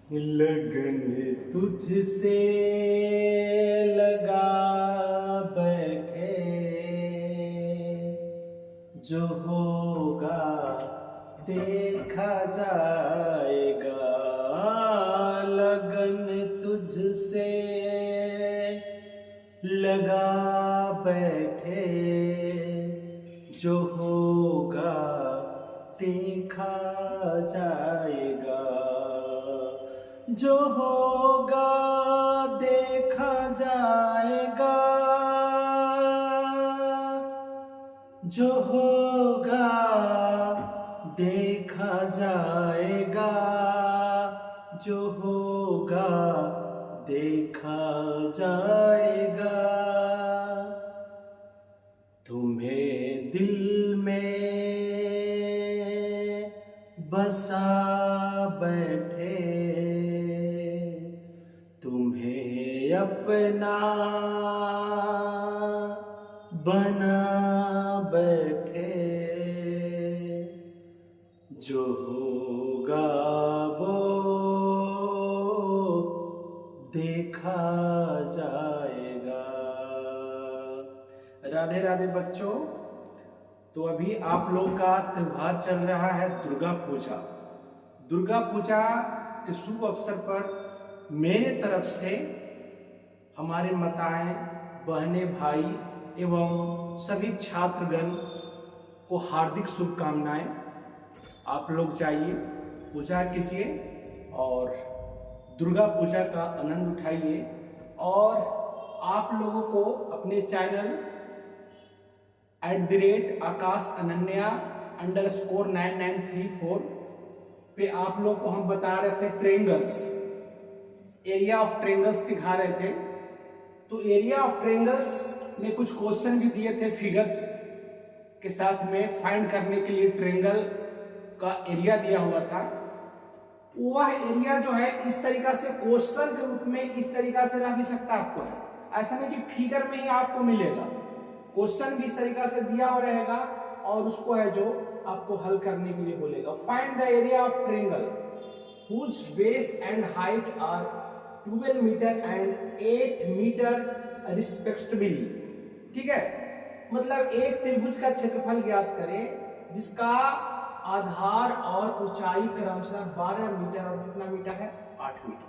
लगन तुझसे लगा बैठे, जो होगा देखा जाएगा। लगन तुझसे लगा बैठे, जो होगा देखा जाएगा। जो होगा देखा जाएगा। जो होगा देखा जाएगा। जो होगा देखा जाएगा। तुम्हें दिल में बसा बैठे, तुम्हें अपना बना बैठे, जो होगा वो देखा जाएगा। राधे राधे बच्चों। तो अभी आप लोग का त्योहार चल रहा है दुर्गा पूजा। दुर्गा पूजा के शुभ अवसर पर मेरे तरफ से हमारे माताएं, बहनें, भाई एवं सभी छात्रगण को हार्दिक शुभकामनाएं। आप लोग जाइए, पूजा कीजिए और दुर्गा पूजा का आनंद उठाइए। और आप लोगों को अपने चैनल @AkashAnanya_9934 पे आप लोग को हम बता रहे थे ट्रेंगल्स, एरिया ऑफ ट्रेंगल्स सिखा रहे थे। तो एरिया ऑफ ट्रेंगल्स में कुछ क्वेश्चन भी दिए थे फिगर्स के साथ में फाइंड करने के लिए। ट्रेंगल का एरिया दिया हुआ था। वह एरिया जो है इस तरीका से क्वेश्चन के रूप में इस तरीका से रह भी सकता आपको है, ऐसा नहीं कि फिगर में ही आपको मिलेगा। क्वेश्चन भी इस तरीका से दिया हुआ रहेगा और उसको है जो आपको हल करने के लिए बोलेगा। Find the area of triangle whose base and height are 12 meter and 8 meter respectively. ठीक है, मतलब एक त्रिभुज का क्षेत्रफल ज्ञात करें जिसका आधार और ऊंचाई क्रमशः 12 मीटर और कितना मीटर है, 8 मीटर।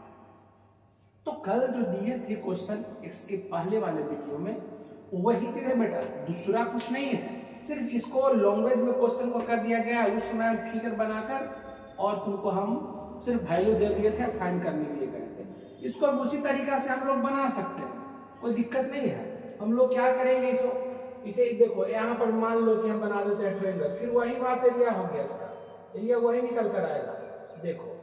तो कल जो दिए थे क्वेश्चन इसके पहले वाले वीडियो में वही चीज है बेटा, दूसरा कुछ नहीं है। सिर्फ इसको लैंग्वेज में क्वेश्चन को कर दिया गया उस समय फिगर बनाकर, और तुमको हम सिर्फ वैल्यू दे दिए थे, फाइंड करने के लिए गए थे। इसको उसी तरीका से हम लोग बना सकते हैं, कोई दिक्कत नहीं है। हम लोग क्या करेंगे, इसे देखो यहाँ पर मान लो कि हम बना देते हैं ट्रायंगल, फिर वही बात एरिया हो गया, इसका एरिया वही निकल कर आएगा। देखो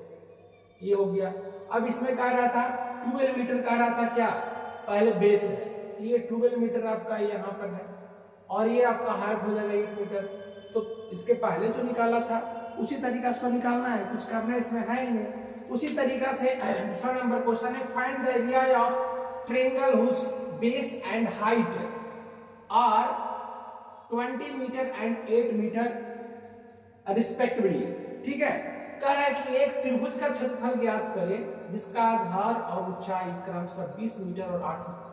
ये हो गया। अब इसमें कह रहा था 12 मीटर कह रहा था, क्या पहले बेस है, ये 12 मीटर आपका यहाँ पर है और ये आपका हाइट हो जाएगा 8 मीटर। तो इसके पहले जो निकाला था उसी तरीका से निकालना है, कुछ करना इसमें है ही नहीं। उसी तरीका से दूसरा नंबर क्वेश्चन है, find the area of triangle whose base and height are 20 meter and 8 meter respectively. ठीक है, कह रहा है कि एक त्रिभुज का क्षेत्रफल ज्ञात करें जिसका आधार और ऊंचाई क्रमशः 20 मीटर और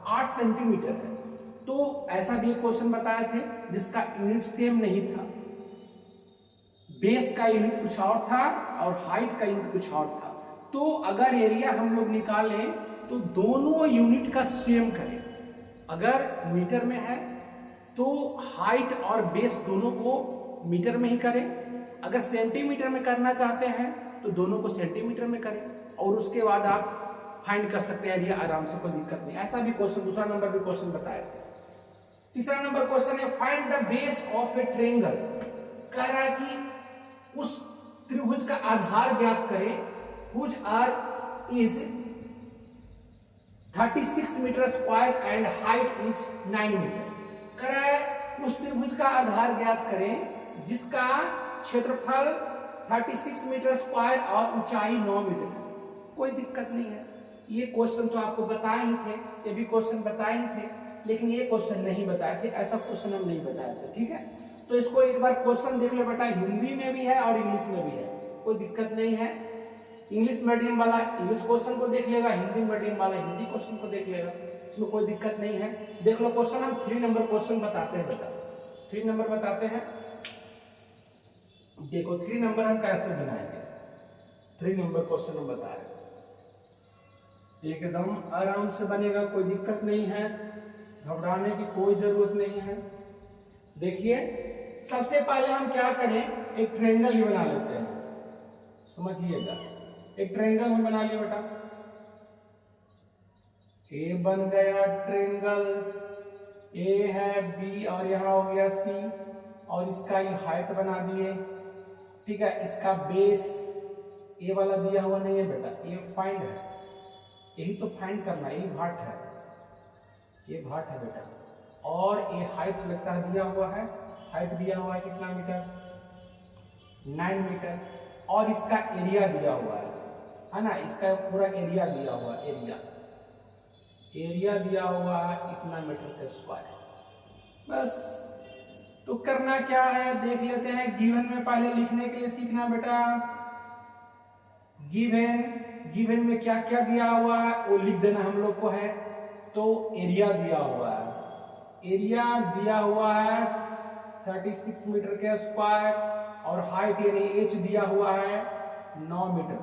8 सेंटीमीटर है। तो ऐसा भी एक क्वेश्चन बताए थे जिसका यूनिट सेम नहीं था, बेस का यूनिट कुछ और था और हाइट का यूनिट कुछ और था। तो अगर एरिया हम लोग निकालें तो दोनों यूनिट का सेम करें। अगर मीटर में है तो हाइट और बेस दोनों को मीटर में ही करें। अगर सेंटीमीटर में करना चाहते हैं तो दोनों को सेंटीमीटर में करें और उसके बाद आप फाइंड कर सकते हैं एरिया आराम से, कोई दिक्कत नहीं। ऐसा भी क्वेश्चन दूसरा नंबर भी क्वेश्चन बताए थे। तीसरा नंबर क्वेश्चन है, find the base of A triangle. कह रहा है कि उस त्रिभुज का आधार ज्ञात करें whose are is 36 meter square and height is 9 meter. कह रहा है उस त्रिभुज का आधार ज्ञात करें जिसका क्षेत्रफल 36 मीटर स्क्वायर और ऊंचाई 9 मीटर है। कोई दिक्कत नहीं है, ये क्वेश्चन तो आपको बताए ही थे, ये भी क्वेश्चन बताए ही थे, लेकिन ये क्वेश्चन नहीं बताए थे, ऐसा क्वेश्चन हम नहीं बताए थे। ठीक है, तो इसको एक बार क्वेश्चन देख लो बेटा, हिंदी में भी है और इंग्लिश में भी है, कोई दिक्कत नहीं है। इंग्लिश मीडियम वाला इंग्लिश क्वेश्चन को देख लेगा, हिंदी मीडियम वाला हिंदी क्वेश्चन को देख लेगा, इसमें कोई दिक्कत नहीं है। देख लो क्वेश्चन, हम 3 नंबर क्वेश्चन बताते हैं बेटा, 3 नंबर बताते हैं। देखो 3 नंबर हम कैसे बनाएंगे, 3 नंबर क्वेश्चन हम बता रहे हैं, एकदम आराम से बनेगा, कोई दिक्कत नहीं है, घबराने की कोई जरूरत नहीं है। देखिए सबसे पहले हम क्या करें, एक ट्रायंगल ही बना लेते हैं, समझिएगा। एक ट्रायंगल हम बना लिए बेटा, ए बन गया ट्रायंगल, ए है, बी और यहां हो गया सी, और इसका ये हाइट बना दिए, ठीक है। इसका बेस ए वाला दिया हुआ नहीं है बेटा, ये फाइंड है, यही तो फाइंड करना है, ये भाट है, ये भाट है बेटा। और ये हाइट लगता है दिया हुआ है, हाइट दिया हुआ है कितना मीटर, 9 मीटर। और इसका एरिया दिया हुआ है ना, इसका पूरा एरिया दिया हुआ है, एरिया दिया हुआ है इतना मीटर का स्क्वायर। बस तो करना क्या है देख लेते हैं। गिवन में पहले लिखने के लिए सीखना बेटा, गिवन में क्या क्या दिया हुआ है वो लिख देना हम लोग को है। तो एरिया दिया हुआ है, एरिया दिया हुआ है 36 मीटर के स्क्वायर, और हाइट यानी एच दिया हुआ है 9 मीटर,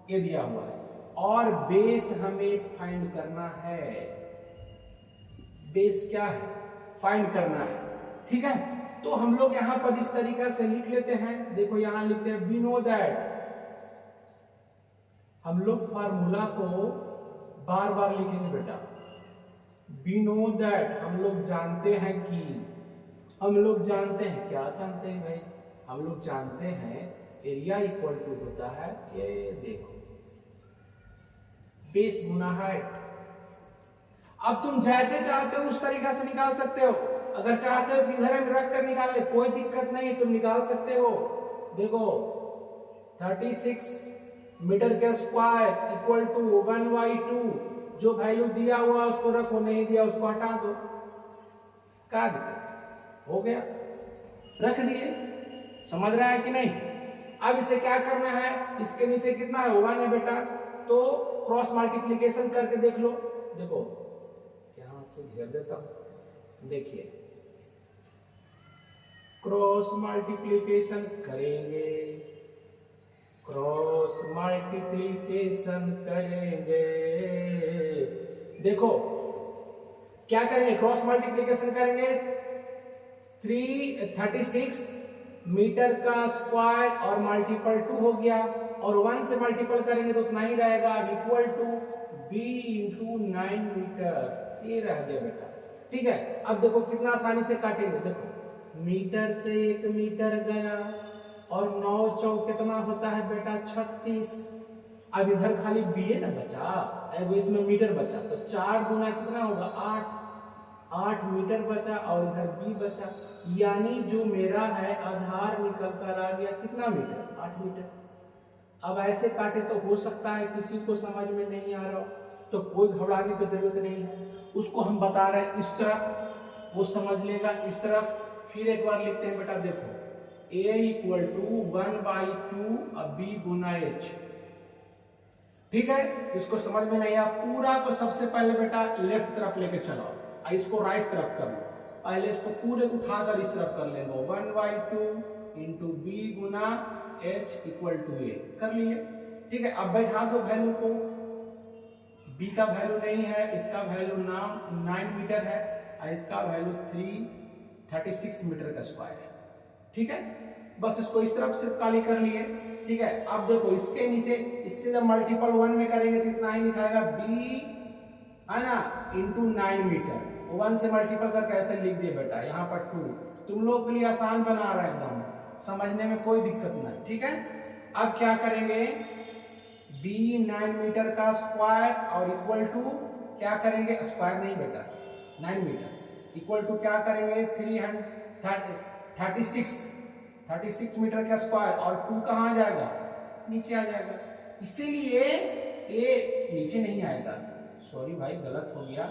ये दिया हुआ है। और बेस हमें फाइंड करना है, बेस क्या है फाइंड करना है, ठीक है। तो हम लोग यहां पर इस तरीका से लिख लेते हैं, देखो यहां लिखते हैं वी नो दैट, हम लोग फार्मूला को बार बार लिखेंगे बेटा। वी नो दैट हम लोग जानते हैं कि, हम लोग जानते हैं, क्या जानते हैं भाई, हम लोग जानते हैं एरिया इक्वल टू होता है, ये देखो बेस गुना हाइट। अब तुम जैसे चाहते हो उस तरीका से निकाल सकते हो, अगर चाहते हो कि इधर में रख कर निकाल ले कोई दिक्कत नहीं, तुम निकाल सकते हो। देखो 36 मीटर के स्क्वायर इक्वल टू 1/2, जो वैल्यू दिया हुआ उसको रखो, नहीं दिया उसको हटा दो, क्या दिक्कत, हो गया, रख दिए। समझ रहा है कि नहीं। अब इसे क्या करना है, इसके नीचे कितना है 1 है बेटा, तो क्रॉस मल्टीप्लीकेशन करके देख लो। देखो यहां से घेर देता हूं, देखिए क्रॉस मल्टीप्लीकेशन करेंगे, क्रॉस मल्टीप्लीकेशन करेंगे। देखो क्या करेंगे, क्रॉस मल्टीप्लीकेशन करेंगे, 36 मीटर का स्क्वायर और मल्टीपल 2 हो गया, और 1 से मल्टीपल करेंगे तो उतना ही रहेगा, equal to b into 9 meter, ये रह गया बेटा, ठीक है। अब देखो कितना आसानी से काटेंगे, देखो मीटर से 1 मीटर गया, और 9 चौक कितना होता है बेटा 36। अब इधर खाली बी है ना बचा, अब इसमें मीटर बचा, तो 4 गुना कितना होगा 8 मीटर बचा, और इधर बी बचा, यानी जो मेरा है आधार निकल कर आ गया कितना मीटर, 8 मीटर। अब ऐसे काटे तो हो सकता है किसी को समझ में नहीं आ रहा हो, तो कोई घबराने की जरूरत नहीं है, उसको हम बता रहे हैं इस तरफ, वो समझ लेगा इस तरफ। फिर एक बार लिखते हैं बेटा, देखो a इक्वल टू 1/2 b गुना h, ठीक है। इसको समझ में नहीं आया, पूरा को सबसे पहले बेटा लेफ्ट तरफ लेके चलो, इसको राइट तरफ कर लो, पहले इसको पूरे उठाकर इस तरफ कर लेंगे, 1/2 इंटू बी गुना h इक्वल टू a, कर लिए, ठीक है। अब बैठा दो वैल्यू को, b का वैल्यू नहीं है, इसका वैल्यू 9 मीटर है, और इसका वैल्यू 36 मीटर का स्क्वायर है, ठीक है। बस इसको इस तरफ सिर्फ काली कर लिए, ठीक है। अब देखो इसके नीचे, इससे जब मल्टीपल 1 में करेंगे तो इतना ही लिखाएगा b है ना इंटू 9 मीटर, 1 से मल्टीपल करके ऐसे लिख दिए बेटा, यहाँ पर 2, तुम लोग के लिए आसान बना रहा है एकदम, समझने में कोई दिक्कत नहीं, ठीक है। अब क्या करेंगे, b 9 मीटर का स्क्वायर और इक्वल टू क्या करेंगे, स्क्वायर नहीं बेटा 9 मीटर, इक्वल टू क्या करेंगे 36 मीटर का स्क्वायर, और 2 कहाँ आ जाएगा, नीचे आ जाएगा, इसीलिए ये नीचे नहीं आएगा, सॉरी भाई गलत हो गया,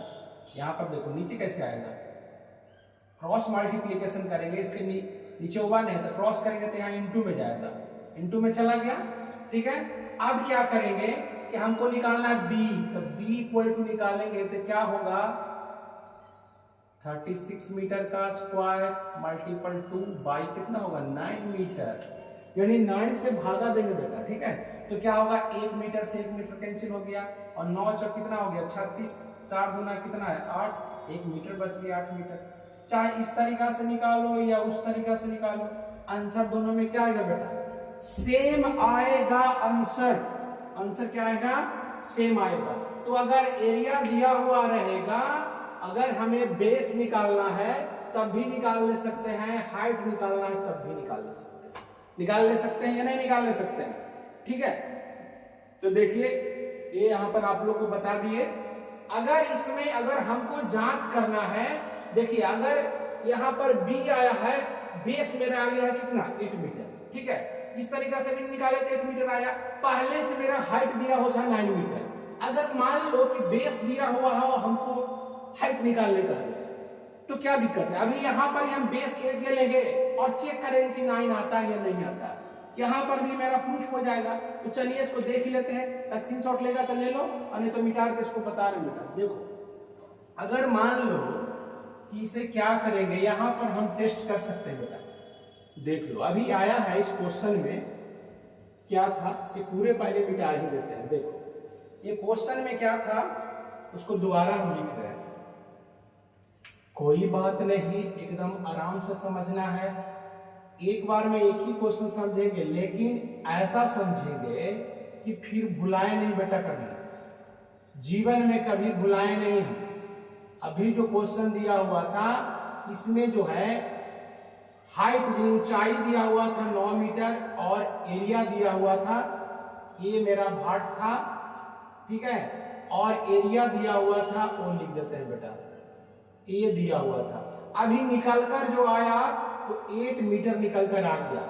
यहाँ पर देखो नीचे कैसे आएगा, क्रॉस मल्टीप्लीकेशन करेंगे, इसके नीचे 1 है तो क्रॉस करेंगे तो यहाँ इंटू में जाएगा, इंटू में चला गया, ठीक है। अब क्या करेंगे कि हमको निकालना है बी, तो बी इक्वल टू निकालेंगे तो क्या होगा 36 मीटर का स्क्वायर मल्टीपल 2 बाई कितना होगा 9 मीटर, यानी 9 से भागा देंगे बेटा, ठीक है। तो क्या होगा 1 मीटर से 1 मीटर कैंसिल हो गया और 9 चौक कितना हो गया 36, 4 गुना कितना है 8, 1 मीटर बच गया 8 मीटर। चाहे इस तरीका से निकालो या उस तरीका से निकालो, आंसर दोनों में क्या आएगा बेटा सेम आएगा। आंसर आंसर क्या आएगा सेम आएगा। तो अगर एरिया दिया हुआ रहेगा, अगर हमें बेस निकालना है तब भी निकाल ले सकते हैं, हाइट निकालना है तब भी निकाल ले सकते हैं, निकाल ले सकते हैं या नहीं निकाल ले सकते हैं, ठीक है। तो देखिए ये यहां पर आप लोग को बता दिए। अगर इसमें अगर हमको जांच करना है, देखिए अगर यहां पर बी आया है, बेस मेरा आ गया है कितना 8 मीटर, ठीक है। इस तरीका से भी निकाले तो 8 मीटर आया, पहले से मेरा हाइट दिया हुआ था 9 मीटर। अगर मान लो कि बेस दिया हुआ है और हमको हाइट निकालने का है तो क्या दिक्कत है, अभी यहाँ पर हम बेस 8 ले लेंगे और चेक करेंगे कि 9 आता है या नहीं आता, यहाँ पर भी मेरा प्रूफ हो जाएगा। तो चलिए इसको देख ही लेते हैं, स्क्रीनशॉट लेगा तो ले लो और नहीं तो मिटा के इसको बता रहे बेटा। देखो अगर मान लो कि इसे क्या करेंगे, यहाँ पर हम टेस्ट कर सकते हैं बेटा, देख लो अभी आया है इस क्वेश्चन में क्या था कि पूरे पहले मिटा ही देते हैं। देखो ये क्वेश्चन में क्या था उसको दोबारा हम लिख रहे हैं, कोई बात नहीं, एकदम आराम से समझना है। एक बार में एक ही क्वेश्चन समझेंगे, लेकिन ऐसा समझेंगे कि फिर भुलाए नहीं बेटा, कभी जीवन में कभी भुलाए नहीं हम। अभी जो क्वेश्चन दिया हुआ था इसमें जो है हाइट ऊंचाई दिया हुआ था 9 मीटर और एरिया दिया हुआ था, ये मेरा भाट था, ठीक है, और एरिया दिया हुआ था वो लिख देते हैं बेटा, ये दिया हुआ था। अभी निकलकर जो आया तो 8 मीटर निकलकर आ गया,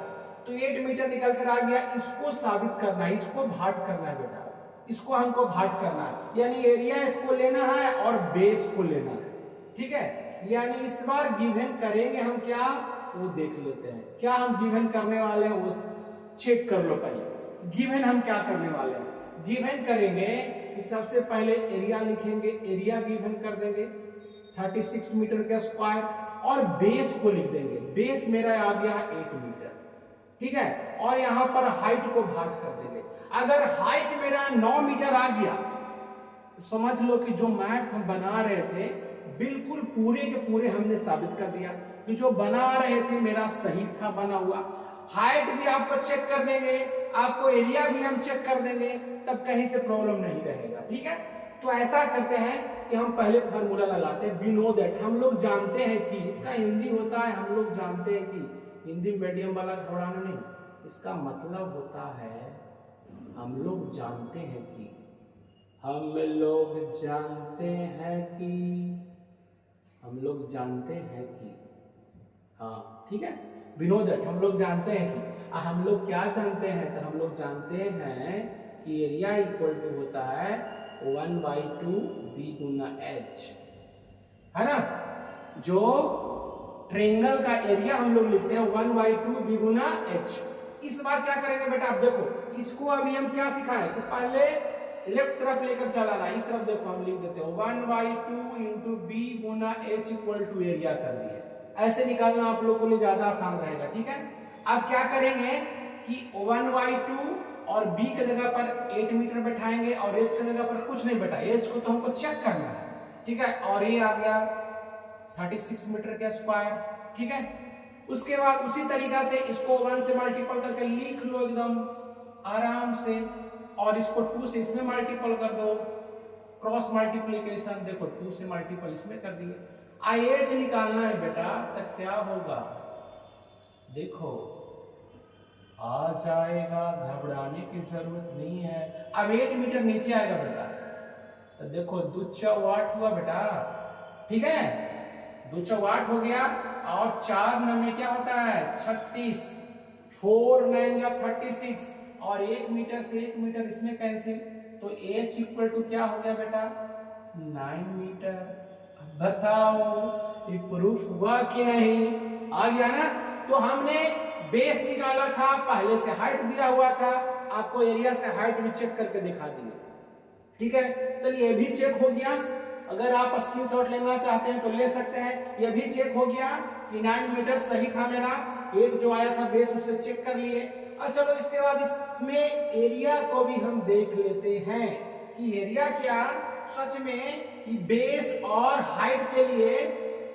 तो 8 मीटर निकलकर आ गया, इसको साबित करना है, इसको भाट करना है बेटा, इसको हमको भाट करना है, यानी एरिया इसको लेना है और बेस को लेना है, ठीक है। यानी इस बार गिवन करेंगे हम क्या वो देख लेते हैं, क्या हम गिवन करने वाले हैं वो चेक कर लो पहले। गिवन हम क्या करने वाले हैं, गिवन करेंगे कि सबसे पहले एरिया लिखेंगे, एरिया गिवन कर देंगे 36 मीटर का स्क्वायर और बेस को लिख देंगे, बेस मेरा आ गया 8 मीटर, ठीक है, और यहां पर हाइट को भाग कर देंगे। अगर हाइट मेरा 9 मीटर आ गया तो समझ लो कि जो मैथ हम बना रहे थे बिल्कुल पूरे के पूरे हमने साबित कर दिया कि जो बना रहे थे मेरा सही था बना हुआ। हाइट भी आपको चेक कर देंगे, आपको एरिया भी हम चेक कर देंगे, तब कहीं से प्रॉब्लम नहीं रहेगा, ठीक है। तो ऐसा करते हैं कि हम पहले फार्मूला लगाते हैं, वी नो दैट, हम लोग जानते हैं कि इसका हिंदी होता है, हम लोग जानते हैं कि हिंदी मीडियम वाला घबराना नहीं, इसका मतलब होता है हम लोग जानते हैं कि, हम लोग जानते हैं कि, हम लोग जानते हैं कि, हाँ ठीक है, वी नो दैट, हम लोग जानते हैं कि, हम लोग क्या जानते हैं, तो हम लोग जानते हैं कि एरिया इक्वल टू होता है 1/2 b गुना h, है ना। जो ट्रायंगल का एरिया हम लोग लिखते हैं 1/2 b गुना h। इस बार क्या करेंगे बेटा, आप देखो इसको अभी हम क्या सिखाए कि पहले लेफ्ट तरफ लेकर चलाना, इस तरफ देखो हम लिख देते हैं 1/2 इंटू b गुना h इक्वल टू एरिया कर दिए। ऐसे निकालना आप लोगों के लिए ज्यादा आसान रहेगा, ठीक है। अब क्या करेंगे कि 1/2 और b के जगह पर 8 मीटर बैठाएंगे और h के जगह पर कुछ नहीं बैठा, h को तो हमको चेक करना है, ठीक है, और ये आ गया 36 मीटर का स्क्वायर, ठीक है। उसके बाद उसी तरीका से इसको 1 से मल्टीपल करके लिख लो एकदम आराम से, और इसको 2 से इसमें मल्टीपल कर दो, क्रॉस मल्टीप्लीकेशन, देखो 2 से मल्टीपल इसमें कर दिए। आईएच निकालना है बेटा, तब क्या होगा देखो आ जाएगा, घबराने की जरूरत नहीं है। अब 8 मीटर नीचे आएगा बेटा, तो देखो 2 चौक 8 हुआ बेटा, ठीक है, 2 चौक 8 हो गया, और 4 में क्या होता है 36, 4 9 या 36, और 1 मीटर से 1 मीटर इसमें कैंसिल, तो h इक्वल टू क्या हो गया बेटा 9 मीटर। बताओ ये प्रूफ हुआ कि नहीं, आ गया ना। तो हमने बेस निकाला था, पहले से हाइट दिया हुआ था, आपको एरिया से हाइट भी चेक करके दिखा दिए। ठीक है, चलिए ये भी चेक हो गया। अगर आप स्क्रीनशॉट लेना चाहते हैं तो ले सकते हैं। ये भी चेक हो गया कि 9 मीटर सही था मेरा, 8 जो आया था बेस उससे चेक कर लिए। और चलो इसके बाद इसमें एरिया को भी हम देख लेते हैं कि एरिया क्या सच में बेस और हाइट के लिए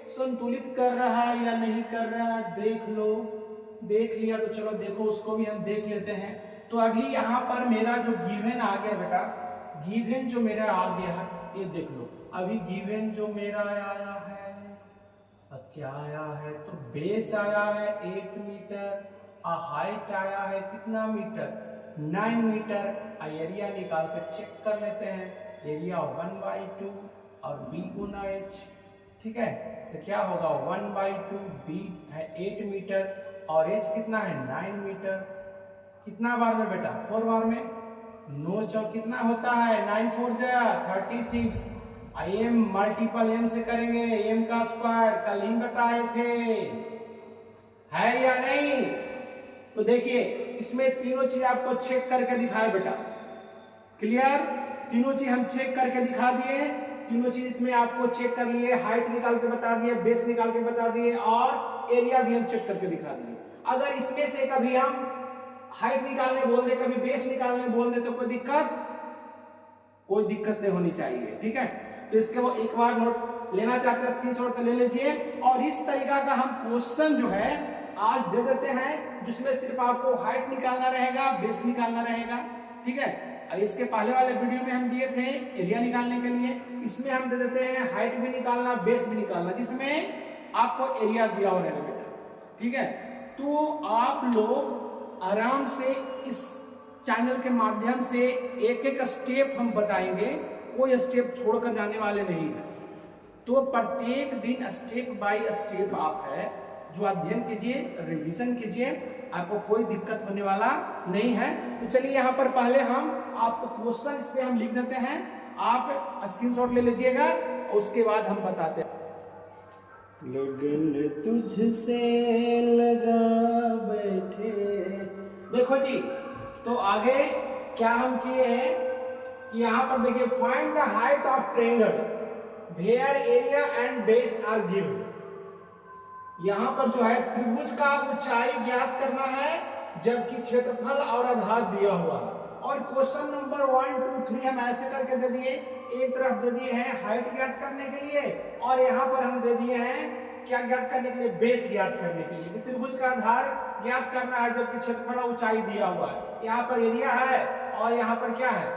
संतुलित कर रहा है या नहीं कर रहा है। देख लो, देख लिया तो चलो देखो उसको भी हम देख लेते हैं। तो अभी यहाँ पर मेरा जो गिवन आ गया बेटा, गिवन जो मेरा आ गया है ये देख लो। अभी गिवन जो मेरा आया है अब क्या आया है, तो बेस आया है 8 मीटर और हाइट आया है कितना मीटर, 9 मीटर। एरिया निकाल कर चेक कर लेते हैं। एरिया 1/2 और बी गुना एच। ठीक है, तो क्या होगा 1/2, बी है 8 मीटर और एच कितना है 9 मीटर। कितना बार में बेटा 4 बार में। 9 चौक कितना होता है 9 4 जा 36। एम मल्टीपल एम से करेंगे, एम का स्क्वायर कल ही बताए थे, है या नहीं। तो देखिए इसमें तीनों चीज आपको चेक करके दिखाए बेटा। क्लियर, तीनों चीज हम चेक करके दिखा दिए। तीनों चीज इसमें आपको चेक कर लिए, हाइट निकाल के बता दिए, बेस निकाल के बता दिए और एरिया भी हम चेक करके दिखा दिए। अगर इसमें से कभी हम हाइट निकालने बोल दे, कभी बेस निकालने बोल दे तो कोई दिक्कत नहीं होनी चाहिए। ठीक है, तो इसके वो एक बार नोट लेना चाहते हैं स्क्रीनशॉट तो ले लीजिए। और इस तरीका का हम क्वेश्चन जो है आज दे देते हैं जिसमें सिर्फ आपको हाइट निकालना रहेगा, बेस निकालना रहेगा। ठीक है, इसके पहले वाले वीडियो में हम दिए थे एरिया निकालने के लिए, इसमें हम दे देते हैं हाइट भी निकालना, बेस भी निकालना, जिसमें आपको एरिया दिया हो रहेगा बेटा। ठीक है, तो आप लोग आराम से इस चैनल के माध्यम से एक एक स्टेप हम बताएंगे, कोई स्टेप छोड़कर जाने वाले नहीं है। तो प्रत्येक दिन स्टेप बाय स्टेप आप है जो अध्ययन कीजिए, रिवीजन कीजिए, आपको कोई दिक्कत होने वाला नहीं है। तो चलिए यहाँ पर पहले हम आपको क्वेश्चन इस पे हम लिख देते हैं, आप स्क्रीनशॉट ले लीजिएगा और उसके बाद हम बताते हैं। लगन तुझसे लगा बैठे। देखो जी, तो आगे क्या हम किए हैं कि यहाँ पर देखिए find the height of triangle where area and base are given. यहाँ पर जो है त्रिभुज का ऊंचाई ज्ञात करना है जबकि क्षेत्रफल और आधार दिया हुआ है। और क्वेश्चन नंबर 1 2 3 हम ऐसे करके दे दिए, एक तरफ दे दिए हैं हाइट ज्ञात करने के लिए और यहाँ पर हम दे दिए हैं क्या ज्ञात करने के लिए, बेस ज्ञात करने के लिए। त्रिभुज का आधार ज्ञात करना है जबकि क्षेत्रफल और ऊंचाई दिया हुआ है। यहाँ पर एरिया है और यहाँ पर क्या है,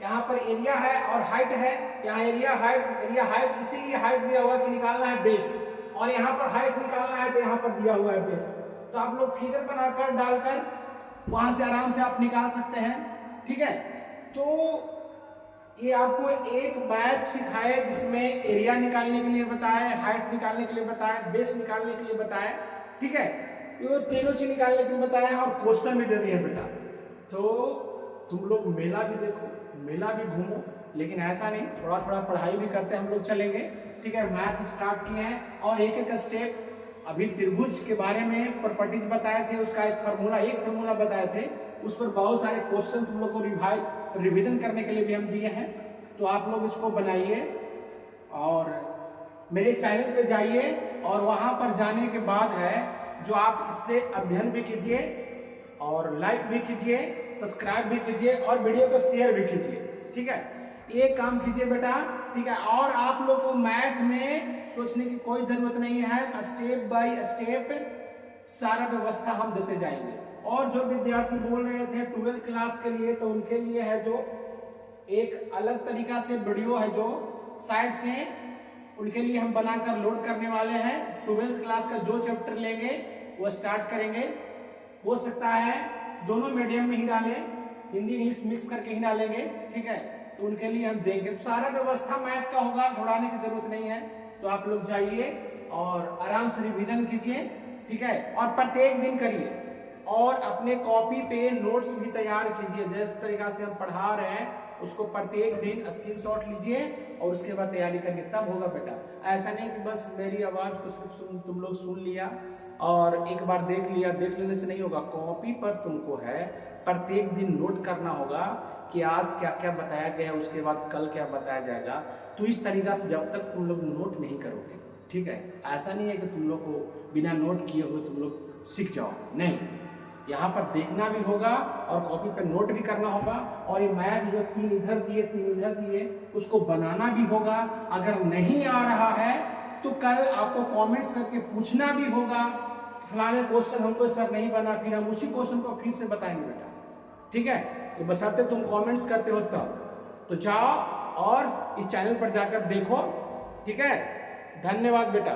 यहाँ पर एरिया है और हाइट है। यहाँ एरिया हाइट इसीलिए हाइट दिया हुआ कि निकालना है बेस, और यहाँ पर हाइट निकालना है तो यहाँ पर दिया हुआ है बेस। तो आप लोग फिगर बनाकर डालकर वहां से आराम से आप निकाल सकते हैं। ठीक है, तो ये आपको एक मैथ सिखाए जिसमें एरिया निकालने के लिए बताया, हाइट निकालने के लिए बताया, बेस निकालने के लिए बताया। ठीक है, तो तीनों चीज निकालने के लिए बताया और क्वेश्चन भी दे दिए बेटा। तो तुम लोग मेला भी देखो, मेला भी घूमो, लेकिन ऐसा नहीं, थोड़ा थोड़ा पढ़ाई भी करते हम लोग चलेंगे। ठीक है, मैथ स्टार्ट किए हैं और एक एक स्टेप अभी त्रिभुज के बारे में प्रॉपर्टीज बताए थे, उसका एक फार्मूला बताए थे, उस पर बहुत सारे क्वेश्चन तुम लोग को रिवीजन करने के लिए भी हम दिए हैं। तो आप लोग इसको बनाइए और मेरे चैनल पे जाइए और वहां पर जाने के बाद है जो आप इससे अध्ययन भी कीजिए और लाइक भी कीजिए, सब्सक्राइब भी कीजिए और वीडियो को शेयर भी कीजिए। ठीक है, ये काम कीजिए बेटा। ठीक है, और आप लोग को मैथ में सोचने की कोई जरूरत नहीं है, स्टेप बाय स्टेप सारा व्यवस्था हम देते जाएंगे। और जो विद्यार्थी बोल रहे थे 12th क्लास के लिए, तो उनके लिए है जो एक अलग तरीका से वीडियो है जो साइड से उनके लिए हम बनाकर लोड करने वाले हैं। 12th क्लास का जो चैप्टर लेंगे वो स्टार्ट करेंगे। हो सकता है दोनों मीडियम में ही डालें, हिंदी इंग्लिश मिक्स करके ही डालेंगे। ठीक है, तो उनके लिए हम देंगे। तो सारा व्यवस्था मैथ का होगा, घबराने की जरूरत नहीं है। तो आप लोग जाइए और आराम से रिवीजन कीजिए। ठीक है, और प्रत्येक दिन करिए, और अपने कॉपी पे नोट्स भी तैयार कीजिए। जिस तरीका से हम पढ़ा रहे हैं उसको प्रत्येक दिन स्क्रीनशॉट लीजिए और उसके बाद तैयारी करके तब होगा बेटा। ऐसा नहीं कि बस मेरी आवाज को सिर्फ तुम लोग सुन लिया और एक बार देख लिया, देख लेने से नहीं होगा। कॉपी पर तुमको है प्रत्येक दिन नोट करना होगा कि आज क्या क्या बताया गया है, उसके बाद कल क्या बताया जाएगा। तो इस तरीका से जब तक तुम लोग नोट नहीं करोगे, ठीक है, ऐसा नहीं है कि तुम लोग को बिना नोट किए हुए तुम लोग सीख जाओ, नहीं, यहाँ पर देखना भी होगा और कॉपी पे नोट भी करना होगा। और ये मैथ जो 3 इधर दिए 3 इधर दिए उसको बनाना भी होगा। अगर नहीं आ रहा है तो कल आपको कमेंट्स करके पूछना भी होगा, फलाने क्वेश्चन हमको सर नहीं बना, फिर हम उसी क्वेश्चन को फिर से बताएंगे बेटा, ठीक है। तो बशर्ते तुम कमेंट्स करते हो तब। तो जाओ और इस चैनल पर जाकर देखो, ठीक है। धन्यवाद बेटा।